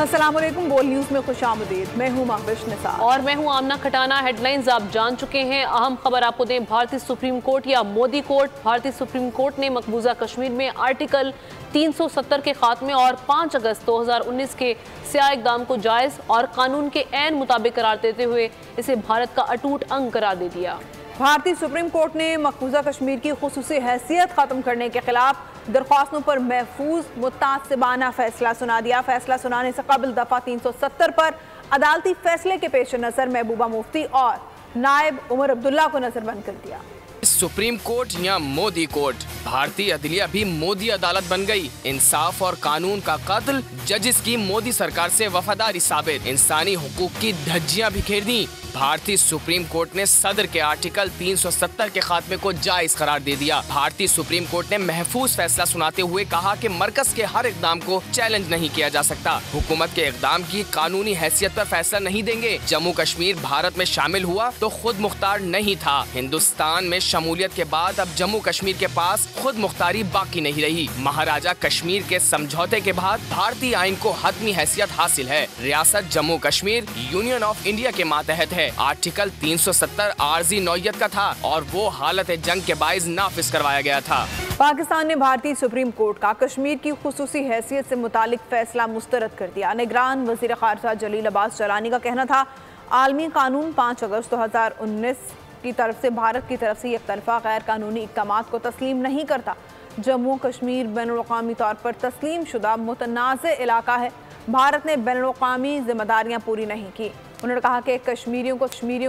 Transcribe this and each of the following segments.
अस्सलाम वालेकुम, बोल न्यूज़ में खुशामदीद। मैं हूँ महविश निसार और मैं हूँ आमना खटाना। हेडलाइंस आप जान चुके हैं। अहम खबर आपको दें, भारतीय सुप्रीम कोर्ट या मोदी कोर्ट। भारतीय सुप्रीम कोर्ट ने मकबूजा कश्मीर में आर्टिकल 370 के खात्मे और 5 अगस्त 2019 के स्याह इक़दाम को जायज़ और कानून के ऐन मुताबिक करार देते हुए इसे भारत का अटूट अंग करार दे दिया। भारतीय सुप्रीम कोर्ट ने मकबूजा कश्मीर की खुसूसी हैसियत खत्म करने के खिलाफ दरख्वास्तों पर महफूज मुतासिबाना फैसला सुना दिया। फैसला सुनाने से कबल दफा 370 पर अदालती फैसले के पेश नजर महबूबा मुफ्ती और नायब उमर अब्दुल्ला को नजरबंद कर दिया। सुप्रीम कोर्ट या मोदी कोर्ट, भारतीय अदलिया भी मोदी अदालत बन गई। इंसाफ और कानून का कत्ल, जजिस की मोदी सरकार से वफादारी साबित, इंसानी हुकूक की धज्जियां बिखेर दी। भारतीय सुप्रीम कोर्ट ने सदर के आर्टिकल 370 के खात्मे को जायज करार दे दिया। भारतीय सुप्रीम कोर्ट ने महफूज फैसला सुनाते हुए कहा कि मरकज के हर इकदाम को चैलेंज नहीं किया जा सकता। हुकूमत के इकदाम की कानूनी हैसियत पर फैसला नहीं देंगे। जम्मू कश्मीर भारत में शामिल हुआ तो खुद मुख्तार नहीं था। हिंदुस्तान में शमूलियत के बाद अब जम्मू कश्मीर के पास खुद मुख्तारी बाकी नहीं रही। महाराजा कश्मीर के समझौते के बाद भारतीय आइन को हतमी हैसियत हासिल है। रियासत Jammu Kashmir union of India के मातहत है। आर्टिकल 370 आर्जी नौयत का था और वो हालत जंग के बाइस नाफिज करवाया गया था। पाकिस्तान ने भारतीय सुप्रीम कोर्ट का कश्मीर की खुसूसी हैसियत से मुतालिक फैसला मुस्तरद कर दिया। निगरान वजीर खारजा जलील अब्बास जलानी का कहना था, आलमी कानून 5 अगस्त 2019 की तरफ से भारत की तरफ से एक तरफा गैर कानूनी इक़दामात को तस्लीम नहीं करता। जम्मू कश्मीर बैनुल-अक़वामी तौर पर तस्लीम शुदा मुतनाज़ इलाका है। भारत ने बैनुल-अक़वामी जिम्मेदारियां पूरी नहीं की। उन्होंने कहा कि कश्मीरियों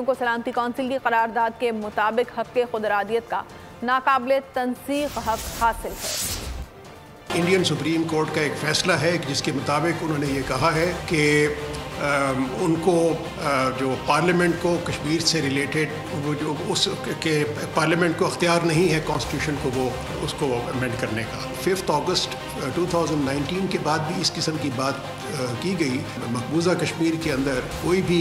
को सलामती कौंसिल की करारदाद के मुताबिक हक़ खुदरादियत का नाकाबिले तंसीख हक हासिल है। इंडियन सुप्रीम कोर्ट का एक फैसला है जिसके मुताबिक उन्होंने ये कहा है कि उनको जो पार्लियामेंट को कश्मीर से रिलेटेड वो जो उसके पार्लियामेंट को अख्तियार नहीं है कॉन्स्टिट्यूशन को वो उसको अमेंड करने का। 5 अगस्त 2019 के बाद भी इस किस्म की बात की गई। मकबूजा कश्मीर के अंदर कोई भी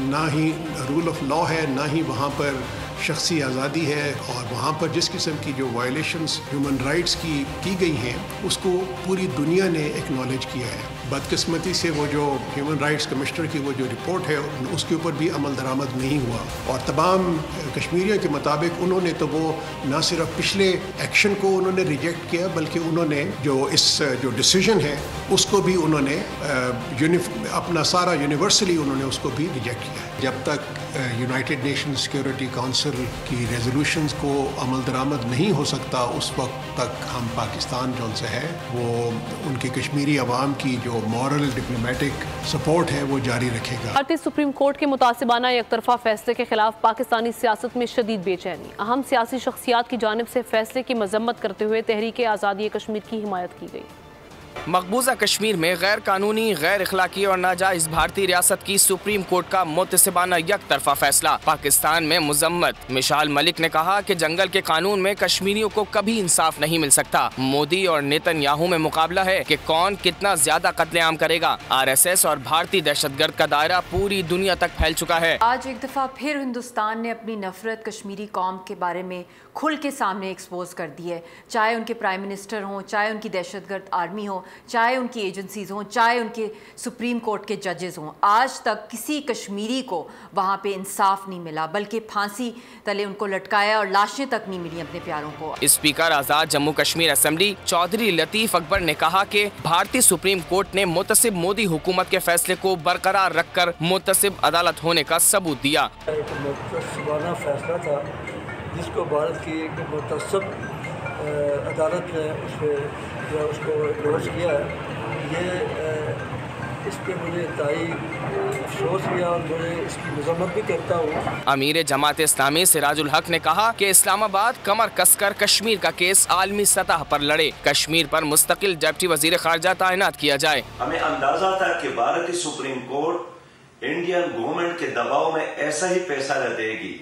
ना ही रूल ऑफ लॉ है, ना ही वहाँ पर शख्सी आज़ादी है, और वहाँ पर जिस किस्म की जो वायलेशंस ह्यूमन राइट्स की गई हैं उसको पूरी दुनिया ने एक्नॉलेज किया है। बदकिस्मती से वो जो ह्यूमन राइट्स कमिश्नर की वो जो रिपोर्ट है उसके ऊपर भी अमल दरामद नहीं हुआ, और तमाम कश्मीरियों के मुताबिक उन्होंने तो वो ना सिर्फ पिछले एक्शन को उन्होंने रिजेक्ट किया बल्कि उन्होंने जो डिसीजन है उसको भी उन्होंने अपना सारा यूनिवर्सली उन्होंने उसको भी रिजेक्ट किया। जब तक यूनाइटेड नेशन सिक्योरिटी काउंसिल की रेजोल्यूशंस को अमल दरामद नहीं हो सकता उस वक्त तक हम पाकिस्तान जो से है वो उनकी कश्मीरी अवाम की जो मॉरल डिप्लोमेटिक सपोर्ट है वो जारी रखेगा। भारतीय सुप्रीम कोर्ट के मुतासिबाना एक तरफा फैसले के खिलाफ पाकिस्तानी सियासत में शदीद बेचैनी। अहम सियासी शख्सियात की जानिब से फैसले की मजम्मत करते हुए तहरीक आज़ादी कश्मीर की हिमायत की गई। मकबूजा कश्मीर में गैर कानूनी, गैर इखलाकी और नाजायज भारतीय रियासत की सुप्रीम कोर्ट का मुतसिबाना एक तरफा फैसला पाकिस्तान में मुजम्मत। मिशाल मलिक ने कहा कि जंगल के कानून में कश्मीरियों को कभी इंसाफ नहीं मिल सकता। मोदी और नेतन्याहू में मुकाबला है कि कौन कितना ज्यादा कत्लेआम करेगा। RSS और भारतीय दहशतगर्द का दायरा पूरी दुनिया तक फैल चुका है। आज एक दफा फिर हिंदुस्तान ने अपनी नफरत कश्मीरी कौम के बारे में खुल के सामने एक्सपोज कर दी है। चाहे उनके प्राइम मिनिस्टर हों, चाहे उनकी दहशतगर्द आर्मी हो, चाहे उनकी एजेंसीज हों, चाहे उनके सुप्रीम कोर्ट के जजेस हों, आज तक किसी कश्मीरी को वहाँ पे इंसाफ नहीं मिला, बल्कि फांसी तले उनको लटकाया और लाशें तक नहीं मिली अपने प्यारों को। स्पीकर आज़ाद जम्मू कश्मीर असेंबली चौधरी लतीफ़ अकबर ने कहा कि भारतीय सुप्रीम कोर्ट ने मुतसिब मोदी हुकूमत के फैसले को बरकरार रखकर मुतसिब अदालत होने का सबूत दिया। एक मुतसिबाना फैसला था जिसको भारत की एक मुतसिब अदालत ने उसको एंडोर्स किया है। ये इस पर मुझे इंतहाई अफसोस किया और मुझे इसकी मजम्मत भी करता हूँ। अमीर जमात इस्लामी सिराजुल हक ने कहा कि इस्लामाबाद कमर कसकर कश्मीर का केस आलमी सतह पर लड़े। कश्मीर पर मुस्तकिल डिप्टी वजीर खारजा तैनात किया जाए। हमें अंदाजा था कि भारतीय सुप्रीम कोर्ट इंडियन गवर्नमेंट के दबाव में ऐसा ही फैसला देगी,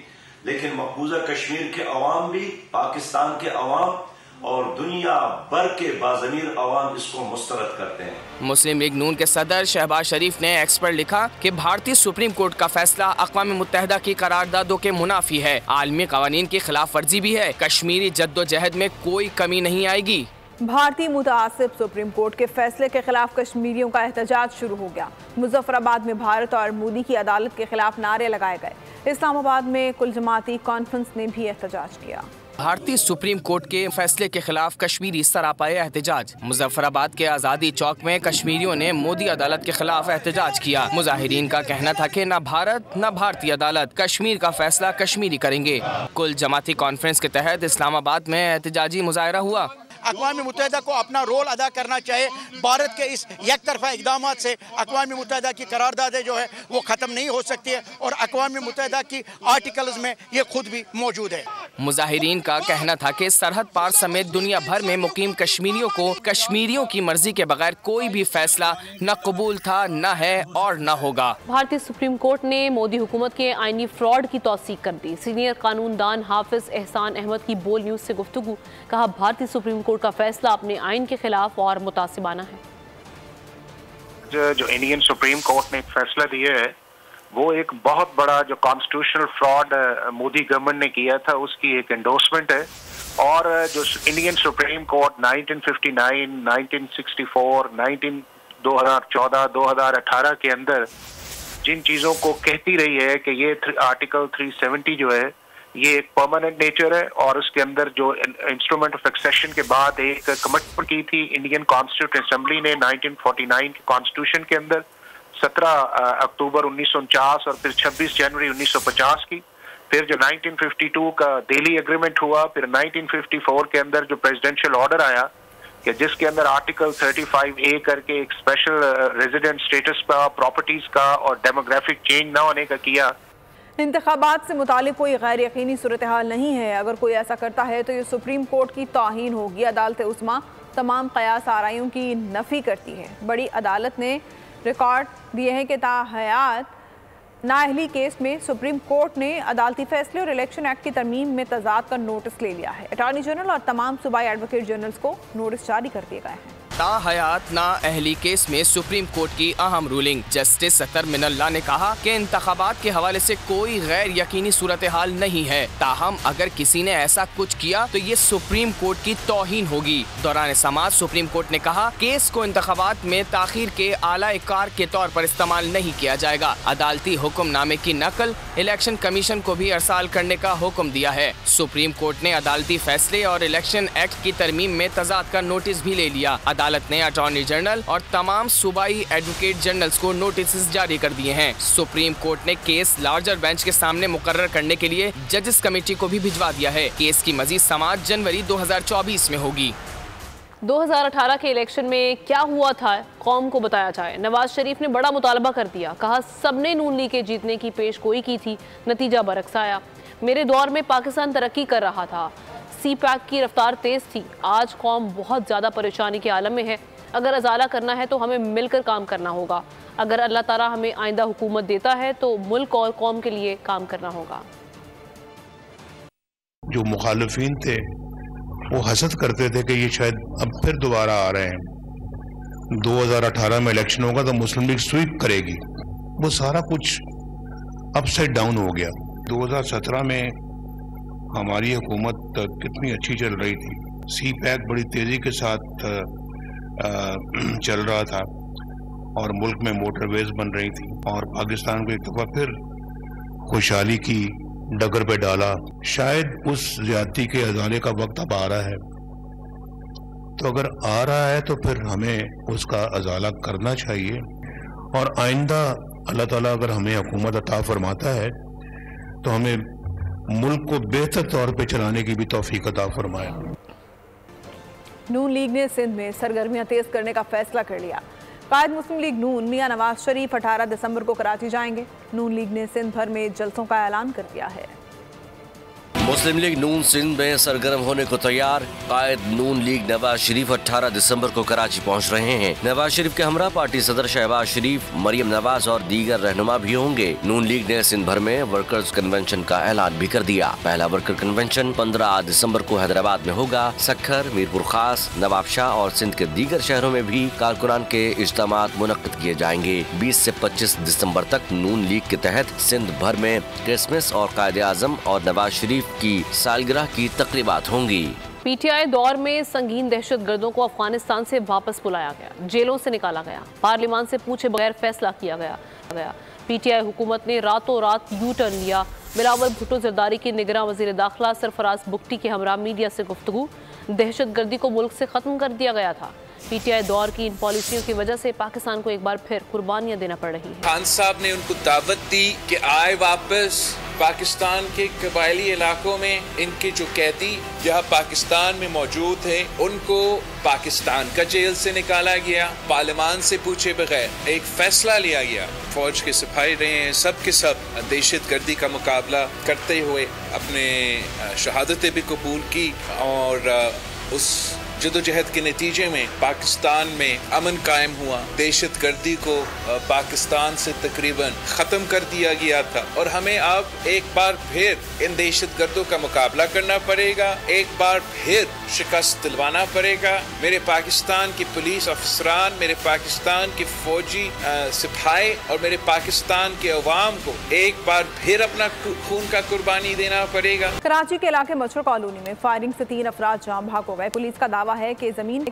लेकिन मकबूजा कश्मीर के अवाम भी, पाकिस्तान के अवाम और दुनिया भर के बाज़मीर अवाम इसको मुस्तरद करते हैं। मुस्लिम लीग नून के सदर शहबाज शरीफ ने एक्स पर लिखा कि भारतीय सुप्रीम कोर्ट का फैसला अक़वाम मुत्तहिदा की करारदादों के मुनाफी है, आलमी कवानीन की खिलाफ वर्जी भी है। कश्मीरी जद्दोजहद में कोई कमी नहीं आएगी। भारतीय मुतासिब सुप्रीम कोर्ट के फैसले के खिलाफ कश्मीरियों का एहतजाज शुरू हो गया। मुजफ्फराबाद में भारत और मोदी की अदालत के खिलाफ नारे लगाए गए। इस्लामाबाद में कुल जमाती कॉन्फ्रेंस ने भी एहतजाज किया। भारतीय सुप्रीम कोर्ट के फैसले के खिलाफ कश्मीरी सरापाए एहतजाज। मुजफ्फराबाद के आज़ादी चौक में कश्मीरियों ने मोदी अदालत के खिलाफ एहतजाज किया। मुजाहिरीन का कहना था कि न भारत न भारतीय अदालत, कश्मीर का फैसला कश्मीरी करेंगे। कुल जमाती कॉन्फ्रेंस के तहत इस्लामाबाद में एहतजाजी मुजाहरा हुआ। अक़वाम मुत्तहिदा को अपना रोल अदा करना चाहिए। भारत के इस एक तरफा इक़दाम से अक़वाम मुत्तहिदा की करारदादें जो है वो ख़त्म नहीं हो सकती है और अक़वाम मुत्तहिदा की आर्टिकल्स में ये खुद भी मौजूद है। मुजाहिरीन का कहना था कि सरहद पार समेत दुनिया भर में मुकीम कश्मीरियों को कश्मीरियों की मर्जी के बगैर कोई भी फैसला न कबूल था, न है और न होगा। भारतीय सुप्रीम कोर्ट ने मोदी हुकूमत के आईनी फ्रॉड की तौसीक कर दी। सीनियर कानूनदान हाफिज एहसान अहमद की बोल न्यूज़ से गुफ्तगू। कहा, भारतीय सुप्रीम कोर्ट का फैसला अपने आइन के खिलाफ और मुतासिबाना है। जो इंडियन सुप्रीम कोर्ट ने फैसला दिया है वो एक बहुत बड़ा जो कॉन्स्टिट्यूशनल फ्रॉड मोदी गवर्नमेंट ने किया था उसकी एक एंडोर्समेंट है। और जो इंडियन सुप्रीम कोर्ट 1959, 1964, 2014, 2018 के अंदर जिन चीज़ों को कहती रही है कि ये आर्टिकल 370 जो है ये एक परमानेंट नेचर है और उसके अंदर जो इंस्ट्रूमेंट ऑफ एक्सेशन के बाद एक कमिटमेंट की थी इंडियन कॉन्स्टिट्यूंट असेंबली ने 1949 के कॉन्स्टिट्यूशन के अंदर 17 अक्टूबर 1949 और फिर 26 जनवरी 1950 की, फिर जो 1952 का दिल्ली एग्रीमेंट हुआ, फिर 1954 के अंदर जो प्रेसिडेंशियल ऑर्डर आया कि जिसके अंदर आर्टिकल 35A करके एक स्पेशल रेजिडेंट स्टेटस का, प्रॉपर्टीज का और डेमोग्राफिक चेंज न होने का किया। इंतखाबात से मुतालिक कोई गैर यकीनी सूरत हाल नहीं है। अगर कोई ऐसा करता है तो ये सुप्रीम कोर्ट की तौहीन होगी। अदालत उस्मा तमाम कयास आराइयों की नफ़ी करती है। बड़ी अदालत ने रिकॉर्ड दिए हैं कि ताहयात नाअहली केस में सुप्रीम कोर्ट ने अदालती फैसले और इलेक्शन एक्ट की तरमीम में तजाद का नोटिस ले लिया है। अटॉर्नी जनरल और तमाम सूबाई एडवोकेट जनरल्स को नोटिस जारी कर दिए गए हैं। ताहयात नाअहली केस में सुप्रीम कोर्ट की अहम रूलिंग। जस्टिस सत्तर मिनल्ला ने कहा कि इंतखाबात के हवाले से कोई गैर यकीनी सूरत हाल नहीं है, ताहम अगर किसी ने ऐसा कुछ किया तो ये सुप्रीम कोर्ट की तौहीन होगी। दौरान समाअत सुप्रीम कोर्ट ने कहा, केस को इंतखाबात में ताखीर के आला कार के तौर पर इस्तेमाल नहीं किया जाएगा। अदालती हुक्मनामे की नकल इलेक्शन कमीशन को भी अरसाल करने का हुक्म दिया है। सुप्रीम कोर्ट ने अदालती फैसले और इलेक्शन एक्ट की तरमीम में तजाद का नोटिस भी ले लिया। अदालत ने अटॉर्नी जनरल और तमाम सूबाई एडवोकेट जनरल्स को नोटिस जारी कर दिए हैं। सुप्रीम कोर्ट ने केस लार्जर बेंच के सामने मुकर्रर करने के लिए जजेस कमेटी को भी भिजवा दिया है। केस की मजीद समाअत जनवरी 2024 में होगी। 2018 के इलेक्शन में क्या हुआ था कौम को बताया जाए। नवाज शरीफ ने बड़ा मुतालबा कर दिया। कहा, सबने नून लीग के जीतने की पेशगोई की थी, नतीजा बरक्स आया। मेरे दौर में पाकिस्तान तरक्की कर रहा था, CPAC की रफ्तार तेज थी। आज कौम बहुत ज़्यादा परेशानी के आलम में है। अगर अजाला करना है तो हमें मिलकर काम करना होगा। अगर अल्लाह ताला हमें आइंदा हुकूमत देता है तो मुल्क और कौम के लिए काम करना होगा। जो मुखालिफिन थे वो हसद करते थे कि ये शायद अब फिर दोबारा आ रहे हैं, 2018 में इलेक्शन होगा तो मुस्लिम लीग स्वीप करेगी। वो सारा कुछ अपसाइड डाउन हो गया। 2017 में हमारी हुकूमत कितनी अच्छी चल रही थी, CPAC बड़ी तेज़ी के साथ चल रहा था और मुल्क में मोटरवेज बन रही थी और पाकिस्तान को एक दफ़ा फिर खुशहाली की डगर पे डाला। शायद उस ज्यादती के अजाले का वक्त अब आ रहा है, तो अगर आ रहा है तो फिर हमें उसका अजाला करना चाहिए और आइंदा अल्लाह ताला अगर हमें हुकूमत अता फरमाता है तो हमें मुल्क को बेहतर तौर पे चलाने की भी तौफीक अता फरमाए। नून लीग ने सिंध में सरगर्मियां तेज करने का फैसला कर लिया। कायद मुस्लिम लीग नून मियां नवाज शरीफ 18 दिसंबर को कराची जाएंगे। नून लीग ने सिंध भर में जलसों का ऐलान कर दिया है। मुस्लिम लीग नून सिंध में सरगर्म होने को तैयार। कायद नून लीग नवाज शरीफ 18 दिसंबर को कराची पहुंच रहे हैं। नवाज शरीफ के हमरा पार्टी सदर शहबाज शरीफ, मरियम नवाज और दीगर रहनुमा भी होंगे। नून लीग ने सिंध भर में वर्कर्स कन्वेंशन का ऐलान भी कर दिया। पहला वर्कर कन्वेंशन 15 दिसंबर को हैदराबाद में होगा। सक्खर, मीरपुर खास, नवाबशाह और सिंध के दीगर शहरों में भी कारकुनान के इज्तिमात मुनक्किद किए जाएंगे। 20 से 25 दिसंबर तक नून लीग के तहत सिंध भर में क्रिसमस और कायदे आजम और नवाज शरीफ की सालगिरह की तकरीबात होंगी। पीटीआई दौर में संगीन दहशतगर्दों को अफगानिस्तान से वापस बुलाया गया, जेलों से निकाला गया, पार्लियामान से पूछे बगैर फैसला किया गया। पीटीआई हुकूमत ने रातों रात यू टर्न लिया। बिलावल भुट्टो जरदारी के निगरान वजीर दाखिला सरफराज बुगटी के हमरा मीडिया से गुफ्तगू। दहशतगर्दी को मुल्क से ख़त्म कर दिया गया था। पीटीआई दौर की इन पॉलिसियों की वजह से पाकिस्तान को एक बार फिर कुर्बानियां देना पड़ रही है। खान साहब ने उनको दावत दी कि आए वापस पाकिस्तान के कबायली इलाकों में। इनके जो कैदी जहाँ पाकिस्तान में मौजूद थे उनको पाकिस्तान का जेल से निकाला गया, पार्लियामान से पूछे बगैर एक फैसला लिया गया। फौज के सिपाही रहे हैं सब के सब दहशतगर्दी का मुकाबला करते हुए अपने शहादतें भी कबूल की और उस जदोजहद के नतीजे में पाकिस्तान में अमन कायम हुआ। दहशतगर्दी को पाकिस्तान से तकरीबन ख़त्म कर दिया गया था और हमें अब एक बार फिर इन दहशतगर्दों का मुकाबला करना पड़ेगा, एक बार फिर शिकस्त दिलवाना पड़ेगा। मेरे पाकिस्तान की पुलिस अफसरान, मेरे पाकिस्तान के फौजी सिपाही और मेरे पाकिस्तान के अवाम को एक बार फिर अपना खून का कुर्बानी देना पड़ेगा। कराची के इलाके मच्छर कॉलोनी में फायरिंग से 3 अफराद जाम भाग हो गए। पुलिस का दावा है कि जमीन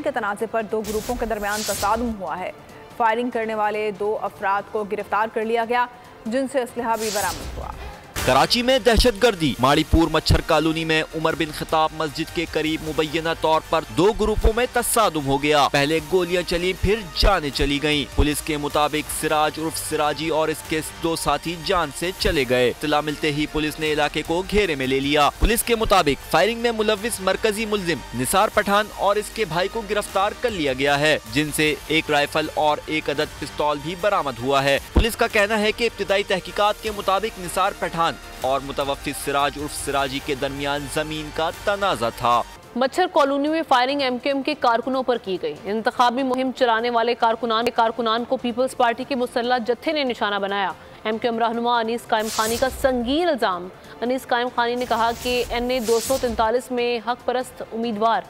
के तनाज़े पर 2 ग्रुपों के दरमियान तसादुम हुआ है। फायरिंग करने वाले 2 अफराद को गिरफ्तार कर लिया गया, जिनसे असलहा भी बरामद हुआ। कराची में दहशतगर्दी। माड़ीपुर मच्छर कॉलोनी में उमर बिन खिताब मस्जिद के करीब मुबैना तौर पर 2 ग्रुपों में तसादुम हो गया। पहले गोलियां चली, फिर जानें चली गईं। पुलिस के मुताबिक सिराज उर्फ सिराजी और इसके 2 साथी जान से चले गए। इत्तला मिलते ही पुलिस ने इलाके को घेरे में ले लिया। पुलिस के मुताबिक फायरिंग में मुलविस मरकजी मुलजिम निसार पठान और इसके भाई को गिरफ्तार कर लिया गया है, जिनसे 1 राइफल और 1 अदद पिस्तौल भी बरामद हुआ है। पुलिस का कहना है कि इब्तिदाई तहकीकात के मुताबिक निसार पठान और मुतवफ़्फ़ी सिराज उर्फ सिराजी के दरमियान जमीन का तनाज़ा था। मच्छर कॉलोनी में फायरिंग एमकेएम के कारकुनों पर की गई। इंतखाबी मुहिम चलाने वाले कारकुनान को पीपल्स पार्टी के मुसल्लह जत्थे ने निशाना बनाया। एमकेएम रहनुमा अनीस कायम खानी का संगीन इल्ज़ाम। अनीस कायम खानी ने कहा कि NA 243 में हक परस्त उम्मीदवार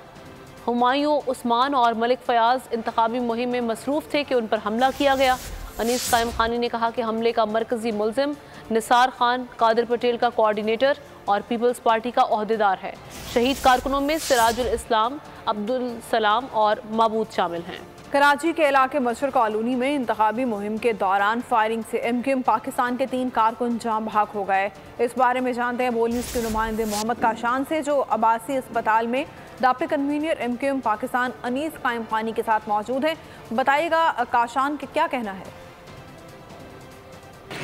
हुमायूं उस्मान और मलिक फयाज इंतखाबी मुहिम में मसरूफ़ थे कि उन पर हमला किया गया। अनीस कायम खानी ने कहा कि हमले का मरकजी मुलजिम निसार खान कादिर पटेल का कोऑर्डिनेटर और पीपल्स पार्टी का ओहदेदार है। शहीद कारकुनों में सिराजुल इस्लाम, अब्दुल सलाम और मबूद शामिल हैं। कराची के इलाके मच्छर कॉलोनी में इंतखाबी मुहिम के दौरान फायरिंग से एमकेएम पाकिस्तान के 3 कारकुन जाम भाग हो गए। इस बारे में जानते हैं बोल न्यूज़ के नुमाइंदे मोहम्मद काशान से, जो अब्बासी अस्पताल में दापे कन्वीनियर एमकेएम पाकिस्तान अनीस कायम खानी के साथ मौजूद है। बताइएगा काशान के क्या कहना है?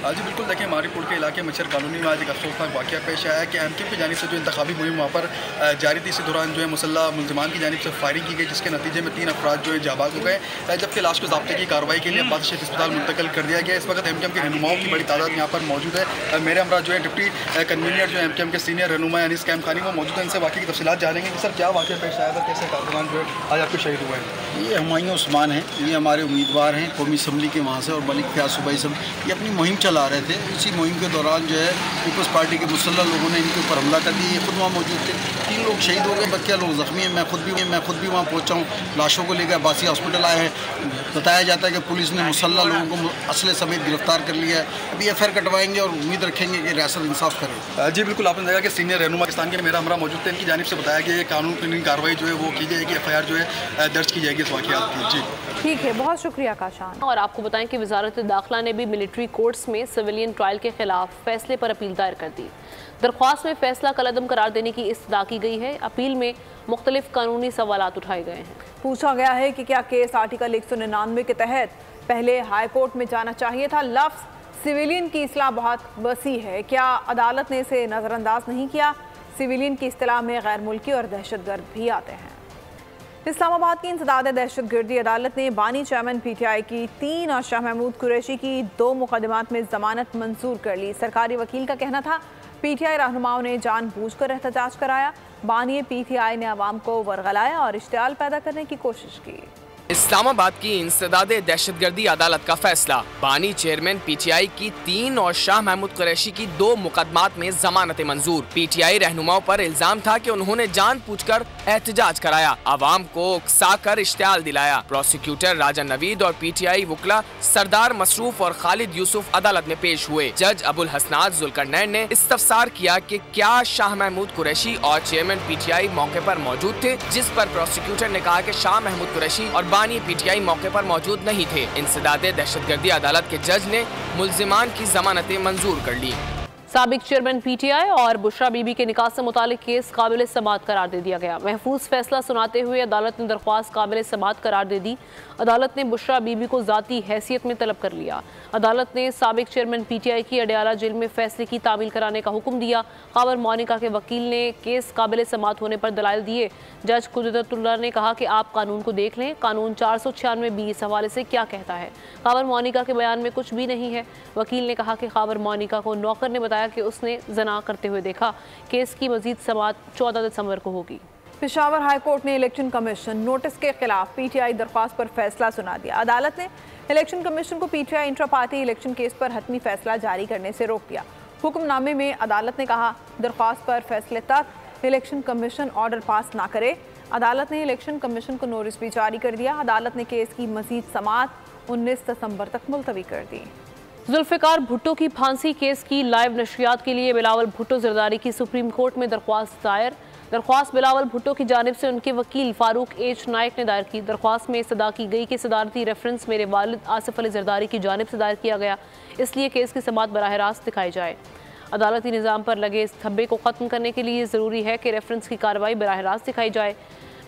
जी बिल्कुल, देखिए मारीपुर के इलाके मच्छर कॉलोनी में आज एक अफसोसनाक वाक़या पेश आया कि एमकेएम की जानिब से जो इंतखाबी मुहिम वहाँ पर जारी थी, इसी दौरान जो है मुसल्लह मुलजमान की जानिब से फायरिंग की गई, जिसके नतीजे में 3 अफराद जो है जाबाज हो गए, जबकि लाश को ज़ाब्ते की कार्रवाई के लिए अब्बासी शेख अस्पताल मुंतकिल कर दिया गया। इस वक्त एमकेएम के रहनुमाओं की बड़ी तादाद यहाँ पर मौजूद है। मेरे हमरा जो है डिप्टी कन्वीनर जो एमकेएम के सीनियर रहनुमा अनीस कायम खानी वो मौजूद है। इनसे वाक़ई की तफसीलात जानेंगे कि सर क्या वाक़या पेश आया था, कैसे कारकुनान जो है आज आपके शहीद हुए हैं। ये हुमायूं उस्मान हैं, ये हमारे उम्मीदवार हैं कौमी असम्बली के वहाँ से, और मलिक फयाज सूबाई सब ये अपनी मुहिम चला रहे थे। इसी मुहिम के दौरान जो है पीपल्स पार्टी के मुसल्लह लोगों ने इनके ऊपर हमला कर दिया। ये खुद वहाँ मौजूद थे। 3 लोग शहीद हो गए, 32 लोग जख्मी हैं। मैं खुद भी वहाँ पहुँचा हूँ, लाशों को लेकर अब्बासी हॉस्पिटल आए हैं। बताया जाता है कि पुलिस ने मुसल्लह लोगों को असले समेत गिरफ्तार कर लिया है। अभी FIR कटवाएंगे और उम्मीद रखेंगे कि रियासत इंसाफ करे। जी बिल्कुल, आपने देखा कि सीनियर रहनुमा पाकिस्तान के मेरा हमरा मौजूद थे। इनकी जानिब से बताया कि कानून कानूनी कार्रवाई जो है वो की जाएगी, FIR जो है दर्ज की जाएगी इस वाक़यात की। जी ठीक है, बहुत शुक्रिया काशान। और आपको बताएं कि वजारत दाखिला ने भी मिलिट्री कोर्ट्स में सिविलियन ट्रायल के खिलाफ फैसले पर अपील दायर कर दी। दरख्वास्त में फैसला कलअदम करार देने की इस्तदा की गई है। अपील में मुख्तलिफ कानूनी सवालात उठाए गए हैं। पूछा गया है कि क्या केस आर्टिकल 199 के तहत पहले हाई कोर्ट में जाना चाहिए था। लफ्ज़ सिविलियन की इस्लाह बहुत वसी है, क्या अदालत ने इसे नज़रअंदाज नहीं किया? सिविलियन की इस्तिलाह में गैर मुल्की और दहशतगर्द भी आते हैं। इस्लामाबाद की इंसदाद दहशतगर्दी अदालत ने बानी चेयरमैन PTI की 3 और शाह महमूद कुरैशी की 2 मुकदमात में जमानत मंजूर कर ली। सरकारी वकील का कहना था PTI रहनुमाओं ने जानबूझकर एहतजाज कराया। बानी PTI ने अवाम को वरगलाया और इश्तियाल पैदा करने की कोशिश की। इस्लामाबाद की इंसदादे दहशतगर्दी अदालत का फैसला। बानी चेयरमैन पीटीआई की 3 और शाह महमूद कुरैशी की 2 मुकदमात में जमानत मंजूर। पीटीआई रहनुमाओं पर इल्जाम था कि उन्होंने जानबूझकर एहतजाज कराया, आवाम को उकसाकर इश्तियाल दिलाया। प्रोसिक्यूटर राजा नवीद और पीटीआई वकला सरदार मसरूफ और खालिद यूसुफ अदालत में पेश हुए। जज अबुल हसनात जुल्करनैन ने इस्तफसार किया कि क्या शाह महमूद कुरैशी और चेयरमैन पीटीआई मौके पर मौजूद थे, जिस पर प्रोसिक्यूटर ने कहा कि शाह महमूद कुरैशी और बानी पीटीआई मौके पर मौजूद नहीं थे। इंसदादे दहशतगर्दी अदालत के जज ने मुल्जिमान की जमानतें मंजूर कर ली। साबिक चेयरमैन पीटीआई और बुशरा बीबी के निकाह से मुतालिक केस काबिल समाअत करार दे दिया गया। महफूज फैसला सुनाते हुए अदालत ने दरख्वास्त काबिल समाअत करार दे दी। अदालत ने बुशरा बीबी को ज़ाती हैसियत में तलब कर लिया। अदालत ने साबिक चेयरमैन पीटीआई की अडयाला जेल में फैसले की तामील कराने का हुक्म दिया। खबर मोनिका के वकील ने केस काबिल समाअत होने पर दलाइल दिए। जज कुदरतुल्लाह ने कहा कि आप कानून को देख लें, कानून 496B इस हवाले से क्या कहता है। खबर मोनिका के बयान में कुछ भी नहीं है। वकील ने कहा कि खबर मोनिका को नौकर ने बताया कि उसने जना करते हुए देखा। केस की मजीद समाअत 14 दिसंबर को होगी। पेशावर हाई कोर्ट ने इलेक्शन कमीशन नोटिस के खिलाफ पीटीआई दरख्वास्त पर फैसला सुना दिया। अदालत ने इलेक्शन कमीशन को PTI intra party election case पर हतमी फैसला जारी करने से रोक दिया। हुक्मनामे में अदालत ने कहा, दरख्वास्त पर फैसले तक इलेक्शन कमीशन ऑर्डर पास ना करे। अदालत ने इलेक्शन कमीशन को नोटिस भी जारी कर दिया। अदालत ने केस की मजीद समाअत 19 दिसंबर तक मुलतवी कर दी। जुल्फ़िकार भुट्टो की फांसी केस की लाइव नशरियात के लिए बिलावल भुट्टो जरदारी की सुप्रीम कोर्ट में दरख्वास्त दायर। दरख्वास्त बिलावल भुट्टो की जानिब से उनके वकील फारूक एच नायक ने दायर की। दरख्वास्त में इस्तदा की गई कि सदारती रेफरेंस मेरे वालिद आसिफ अली जरदारी की जानिब से दायर किया गया, इसलिए केस की समाअत बराह रास्त दिखाई जाए। अदालती निज़ाम पर लगे इस धब्बे को ख़त्म करने के लिए ज़रूरी है कि रेफरेंस की कार्रवाई बराह रास्त दिखाई जाए।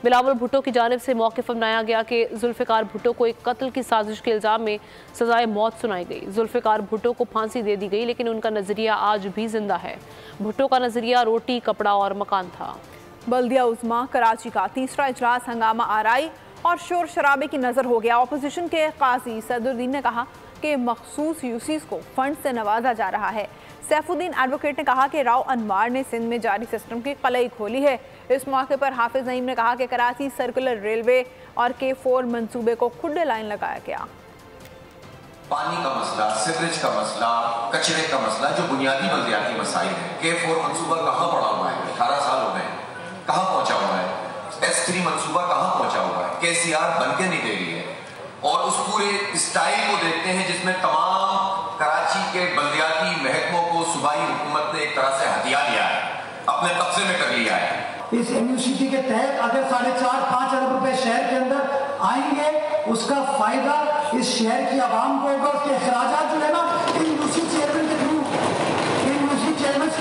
बिलावल भुट्टो की जानिब से मौक़िफ़ अपनाया गया कि जुल्फ़िकार भुट्टो को एक कत्ल की साजिश के इल्ज़ाम में सज़ाए मौत सुनाई गई। जुल्फ़िकार भुट्टो को फांसी दे दी गई, लेकिन उनका नज़रिया आज भी जिंदा है। भुट्टो का नज़रिया रोटी, कपड़ा और मकान था। बल्दिया उज़्मा कराची का तीसरा इजलास हंगामा आराई और शोर शराबे की नज़र हो गया। अपोजिशन के काजी सदरुद्दीन ने कहा कि मखसूस यूसीज को फंड से नवाजा जा रहा है। सैफुद्दीन एडवोकेट ने कहा कि राव अनवार ने सिंध में जारी सिस्टम की कलई खोली है। इस मौके पर हाफिज नईम ने कहा कि कराची सर्कुलर रेलवे और K4 मंसूबे को खुड्डे लाइन लगाया गया। पानी का मसला, सीवरेज का मसला, कचरे का मसला, जो बुनियादी बल्दियाती मसाइल है। K4 मंसूबा कहाँ पड़ा हुआ है? 18 साल हो गए, कहाँ पहुंचा हुआ है? S3 मंसूबा कहाँ पहुंचा हुआ है? KCR बनके नहीं दे रही है। और उस पूरे स्टाइल को देखते हैं जिसमें तमाम कराची के बल्दियाती महकमों को सूबाई हुकूमत ने एक तरह से हथिया लिया है, अपने कब्जे में कर लिया है। इस यूनिवर्सिटी के तहत अगर 4.5-5 अरब रुपए शहर के अंदर आएंगे, उसका फायदा इस शहर की आवाम को होगा। उसके अखराजात जो है ना इन यूनिवर्सिटी चेयरमैन के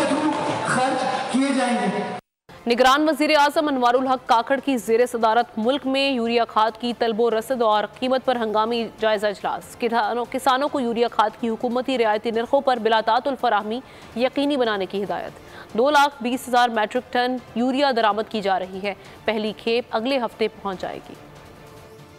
थ्रू खर्च किए जाएंगे। निगरान वज़ीर आज़म अनवारुल हक काकड़ की ज़ेर सदारत मुल्क में यूरिया खाद की तलबो रसद और कीमत पर हंगामी जायज़ा इजलास। किसानों को यूरिया खाद की हुकूमती रियायती नरखों पर बिलातातुल फराहमी यकीनी बनाने की हिदायत। 2,20,000 मैट्रिक टन यूरिया दरामद की जा रही है। पहली खेप अगले हफ्ते पहुँच जाएगी।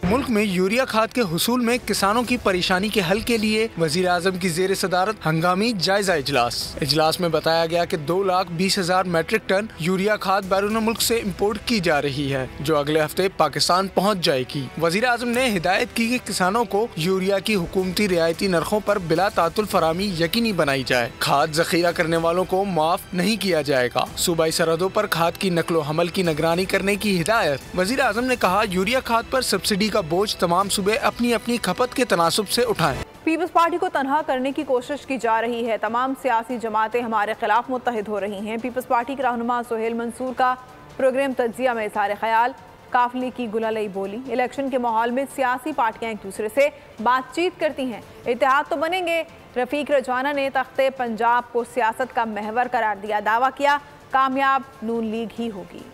मुल्क में यूरिया खाद के हुसूल में किसानों की परेशानी के हल के लिए वजीर आजम की जेर सदारत हंगामी जायजा इजलास में बताया गया कि 2,20,000 मैट्रिक टन यूरिया खाद बैरून मुल्क से इम्पोर्ट की जा रही है, जो अगले हफ्ते पाकिस्तान पहुंच जाएगी। वजीर आजम ने हिदायत की कि किसानों को यूरिया की हुकूमती रियायती नरखों पर बिला तातुल फरामी यकीनी बनाई जाए। खाद जखीरा करने वालों को माफ नहीं किया जाएगा। सूबाई सरहदों पर खाद की नकलो हमल की निगरानी करने की हिदायत। वजीर आजम ने कहा, यूरिया खाद पर सब्सिडी का बोझ तमाम सूबे अपनी अपनी खपत के तनासुब से उठाएं। पीपल्स पार्टी को तनहा करने की कोशिश की जा रही है। तमाम सियासी जमातें हमारे खिलाफ मुत्तहिद हो रही हैं। पीपल्स पार्टी के रहनुमा सुहेल मंसूर का प्रोग्राम तज्जिया में इज़हार ख्याल। काफिले की गुलालई बोली। इलेक्शन के माहौल में सियासी पार्टियां एक दूसरे से बातचीत करती हैं, इत्तेहाद तो बनेंगे। रफीक रजाना ने तख्ते पंजाब को सियासत का महवर करार दिया। दावा किया, कामयाब नून लीग ही होगी।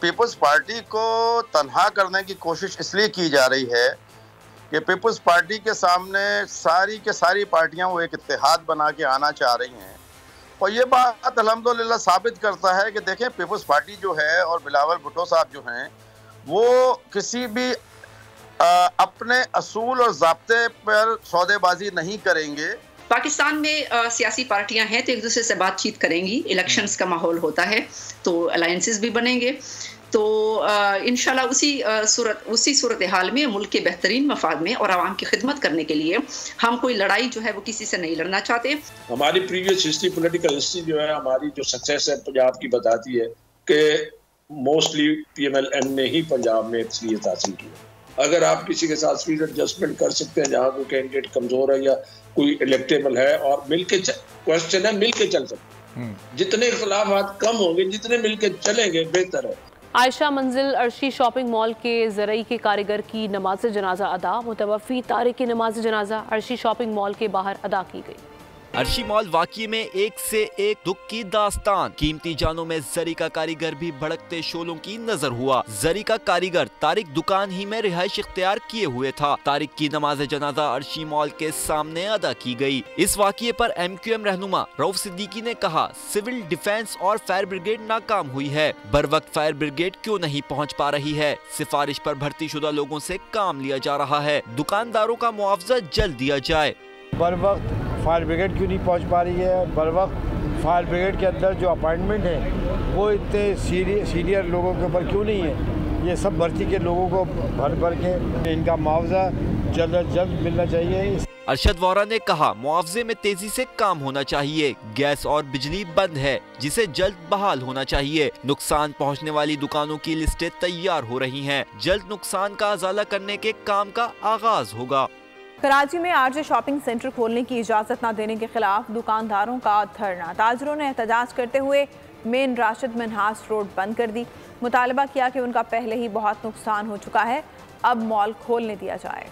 पीपल्स पार्टी को तन्हा करने की कोशिश इसलिए की जा रही है कि पीपल्स पार्टी के सामने सारी पार्टियां वो एक इत्तेहाद बना के आना चाह रही हैं। और ये बात अल्हम्दुलिल्लाह साबित करता है कि देखें, पीपल्स पार्टी जो है और बिलावल भुट्टो साहब जो हैं, वो किसी भी अपने असूल और ज़ाब्ते पर सौदेबाजी नहीं करेंगे। पाकिस्तान में सियासी पार्टियां हैं तो एक दूसरे से बातचीत करेंगी। इलेक्शंस का माहौल होता है तो अलायंसेस भी बनेंगे। तो इंशाल्लाह उसी सूरत हाल में मुल्क के बेहतरीन मफाद में और आवाम की खिदमत करने के लिए हम कोई लड़ाई जो है वो किसी से नहीं लड़ना चाहते। हमारी प्रीवियस हिस्ट्री, पॉलिटिकल हिस्ट्री जो है हमारी जो सक्सेस है पंजाब की बताती है कि मोस्टली PMLN ने ही पंजाब में अक्सरियत हासिल की है। अगर आप किसी के साथ स्पीड एडजस्टमेंट कर सकते हैं जहाँ कोई कैंडिडेट कमजोर है या कोई इलेक्टेबल है और मिलके क्वेश्चन है मिलके चल सकते हैं, जितने इख्तिलाफात कम होंगे जितने मिलके चलेंगे बेहतर है। आयशा मंजिल अर्शी शॉपिंग मॉल के ज़रई के कारीगर की नमाज जनाजा अदा, मुतवफ़ी तारिक की नमाज जनाजा अर्शी शॉपिंग मॉल के बाहर अदा की गई। अर्शी मॉल वाक़ये में एक से एक दुख की दास्तान। कीमती जानों में जरी का कारीगर भी भड़कते शोलों की नजर हुआ। जरी का कारीगर तारिक दुकान ही में रिहाइश इख्तियार किए हुए था। तारिक की नमाज जनाजा अर्शी मॉल के सामने अदा की गई। इस वाक़ये पर MQM रहनुमा रऊफ सिद्दीकी ने कहा, सिविल डिफेंस और फायर ब्रिगेड नाकाम हुई है। बर वक्त फायर ब्रिगेड क्यों नहीं पहुँच पा रही है? सिफारिश पर भर्ती शुदा लोगों से काम लिया जा रहा है। दुकानदारों का मुआवजा जल्द दिया जाए। बर वक्त फायर ब्रिगेड क्यों नहीं पहुंच पा रही है? बर वक्त फायर ब्रिगेड के अंदर जो अपॉइंटमेंट है वो इतने सीनियर लोगों के ऊपर क्यों नहीं है? ये सब भर्ती के लोगों को भर के इनका मुआवजा जल्द अज जल्द मिलना चाहिए। अरशद वोरा ने कहा, मुआवजे में तेजी से काम होना चाहिए। गैस और बिजली बंद है जिसे जल्द बहाल होना चाहिए। नुकसान पहुंचने वाली दुकानों की लिस्टें तैयार हो रही हैं। जल्द नुकसान का अजाला करने के काम का आगाज होगा। कराची में आरजे शॉपिंग सेंटर खोलने की इजाज़त न देने के खिलाफ दुकानदारों का धरना। ताजरों ने एहतजाज करते हुए मेन राशिद मिन्हास रोड बंद कर दी। मुतालबा किया कि उनका पहले ही बहुत नुकसान हो चुका है, अब मॉल खोलने दिया जाए।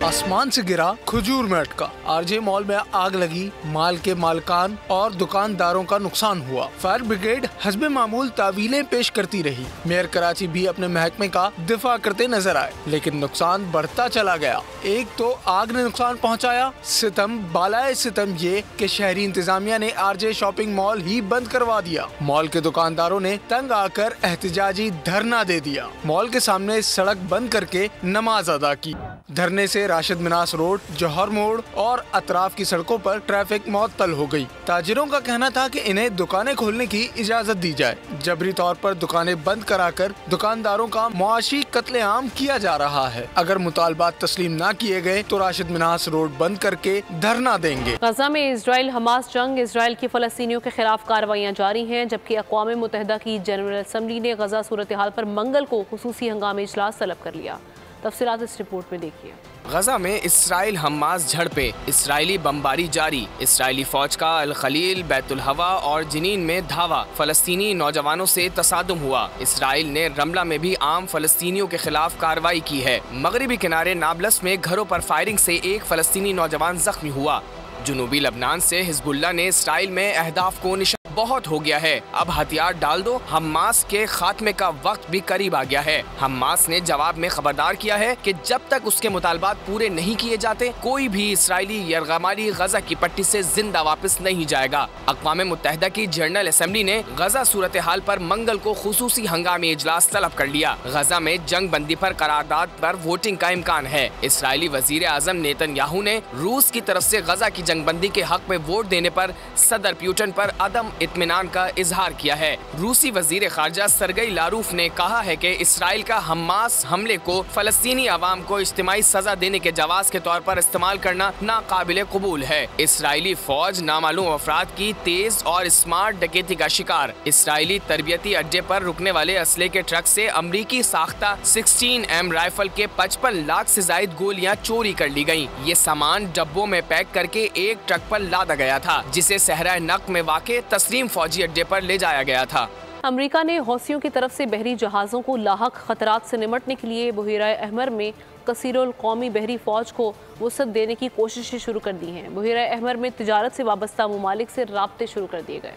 आसमान से गिरा खजूर में अटका। आरजे मॉल में आग लगी, माल के मालकान और दुकानदारों का नुकसान हुआ। फायर ब्रिगेड हस्बे मामूल तावीलें पेश करती रही। मेयर कराची भी अपने महकमे का दिफा करते नजर आए, लेकिन नुकसान बढ़ता चला गया। एक तो आग ने नुकसान पहुंचाया, सितम बालाए सितम ये कि शहरी इंतजामिया ने आरजे शॉपिंग मॉल ही बंद करवा दिया। मॉल के दुकानदारों ने तंग आकर एहतजाजी धरना दे दिया। मॉल के सामने सड़क बंद करके नमाज अदा की। धरने से राशिद मिनास रोड, जौहर मोड़ और अतराफ की सड़कों पर ट्रैफिक मुअत्तल हो गई। ताजिरों का कहना था कि इन्हें दुकानें खोलने की इजाजत दी जाए। जबरी तौर पर दुकानें बंद कराकर दुकानदारों का मुआशी कत्लेआम किया जा रहा है। अगर मुतालबात तस्लीम न किए गए तो राशिद मिनास रोड बंद करके धरना देंगे। गजा में इजराइल हमास जंग, इजराइल की फलस्तीनियों के खिलाफ कार्रवाइयाँ जारी हैं, जबकि अक़वाम मुत्तहिदा की जनरल असम्बली ने गजा सूरत हाल पर मंगल को खुसूसी हंगामी इजलास तलब कर लिया। तफसीलात इस रिपोर्ट में देखिए। गजा में इसराइल हमास झड़पें, इसराइली बमबारी जारी। इसराइली फौज का अल खलील, बैतुल हवा और जिनीन में धावा। फलस्तीनी नौजवानों से तसादुम हुआ। इसराइल ने रमला में भी आम फलस्तीनियों के खिलाफ कार्रवाई की है। मगरिबी किनारे नाबलस में घरों पर फायरिंग से एक फलस्तीनी नौजवान जख्मी हुआ। जुनूबी लबनान से हिजबुल्लाह ने इसराइल में अहदाफ को निशाना बहुत हो गया है, अब हथियार डाल दो, हमास के खात्मे का वक्त भी करीब आ गया है। हमास ने जवाब में खबरदार किया है कि जब तक उसके मुतालबात पूरे नहीं किए जाते कोई भी इसराइली यरगमारी गजा की पट्टी से जिंदा वापस नहीं जाएगा। अक़वाम मुत्तहिदा की जनरल असम्बली ने गजा सूरत हाल पर मंगल को खुसूसी हंगामी इजलास तलब कर लिया। गजा में जंग बंदी पर करारदाद पर वोटिंग का इम्कान है। इसराइली वजीर आजम नेतन्याहू ने रूस की तरफ से गजा की जंग बंदी के हक में वोट देने पर सदर प्यूटन पर अदम इत्मीनान का इजहार किया है। रूसी वजीर खारजा सरगई लारूफ ने कहा है कि इसराइल का हमास हमले को फलस्तीनी अवाम को इज्तिमाई सजा देने के जवाब के तौर पर इस्तेमाल करना नाकाबिले कबूल है। इसराइली फौज नामालूम अफराद की तेज और स्मार्ट डकैती का शिकार। इसराइली तरबियती अड्डे पर रुकने वाले असले के ट्रक से अमरीकी साख्ता 16M राइफल के 55 लाख से जायद गोलियां चोरी कर ली गयी। ये सामान डब्बों में पैक करके एक ट्रक पर लादा गया था, जिसे सहरा नक में वाक़े तस्लीम फौजी अड्डे पर ले जाया गया था। अमेरिका ने हौसियों की तरफ से बहरी जहाज़ों को लाहक खतरात से निमटने के लिए बहिरा अहमर में कसीरुल कौमी बहरी फौज को वसअत देने की कोशिशें शुरू कर दी हैं। बहिरा अहमर में तिजारत से वाबस्ता ममालिक से राब्ते शुरू कर दिए गए।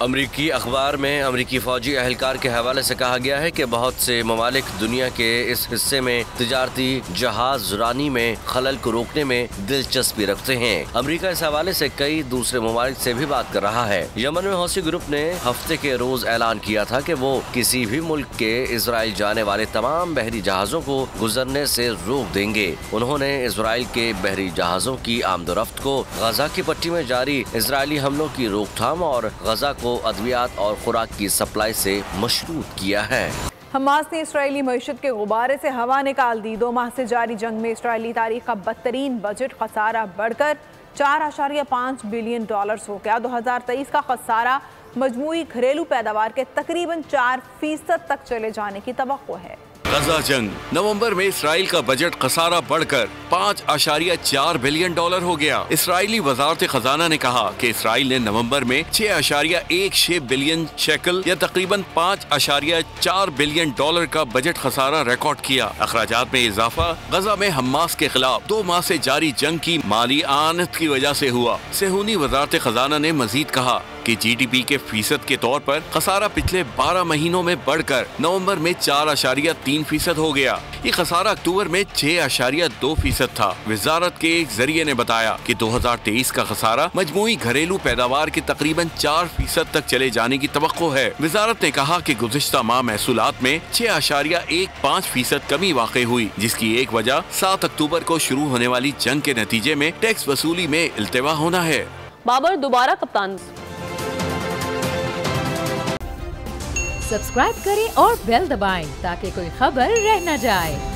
अमरीकी अखबार में अमरीकी फौजी अहलकार के हवाले से कहा गया है कि बहुत से ममालिक दुनिया के इस हिस्से में तिजारती जहाज रानी में खलल को रोकने में दिलचस्पी रखते हैं। अमरीका इस हवाले से कई दूसरे ममालिक से भी बात कर रहा है। यमन में हौसी ग्रुप ने हफ्ते के रोज ऐलान किया था कि वो किसी भी मुल्क के इसराइल जाने वाले तमाम बहरी जहाजों को गुजरने से रोक देंगे। उन्होंने इसराइल के बहरी जहाजों की आमदोरफ्त को गजा की पट्टी में जारी इसराइली हमलों की रोकथाम और गजा को अद्वियात और खुराक की सप्लाई से मशरूत किया है। हमास ने इसराइली मईशत के गुब्बारे से हवा निकाल दी। 2 माह से जारी जंग में इसराइली तारीख का बदतरीन बजट खसारा बढ़कर $4.5 बिलियन हो गया। 2023 का खसारा मजमूई घरेलू पैदावार के तकरीबन 4% तक चले जाने की तवक्को है। गजा जंग नवंबर में इसराइल का बजट खसारा बढ़कर $5.4 बिलियन हो गया। इसराइली वजारत खजाना ने कहा कि इसराइल ने नवंबर में 6.16 बिलियन शेकल या तकरीबन $5.4 बिलियन का बजट खसारा रिकॉर्ड किया। अखराजात में इजाफा गजा में हमास के खिलाफ 2 माह से जारी जंग की माली आनत की वजह से हुआ। सेहूनी वजारत खजाना ने मजीद कहा कि GDP के फीसद के तौर पर खसारा पिछले 12 महीनों में बढ़कर नवंबर में 4.3% हो गया। ये खसारा अक्टूबर में 6.2% था। वजारत के एक जरिए ने बताया कि 2023 का खसारा मजमूई घरेलू पैदावार के तकरीबन 4% तक चले जाने की तवक्को है। वजारत ने कहा कि गुज़िश्ता माह महसूलात में 6.15% कमी वाक़ई हुई, जिसकी एक वजह 7 अक्टूबर को शुरू होने वाली जंग के नतीजे में टैक्स वसूली में इल्तिवा होना है। बाबर दोबारा कप्तान। सब्सक्राइब करें और बेल दबाएं ताकि कोई खबर रह न जाए।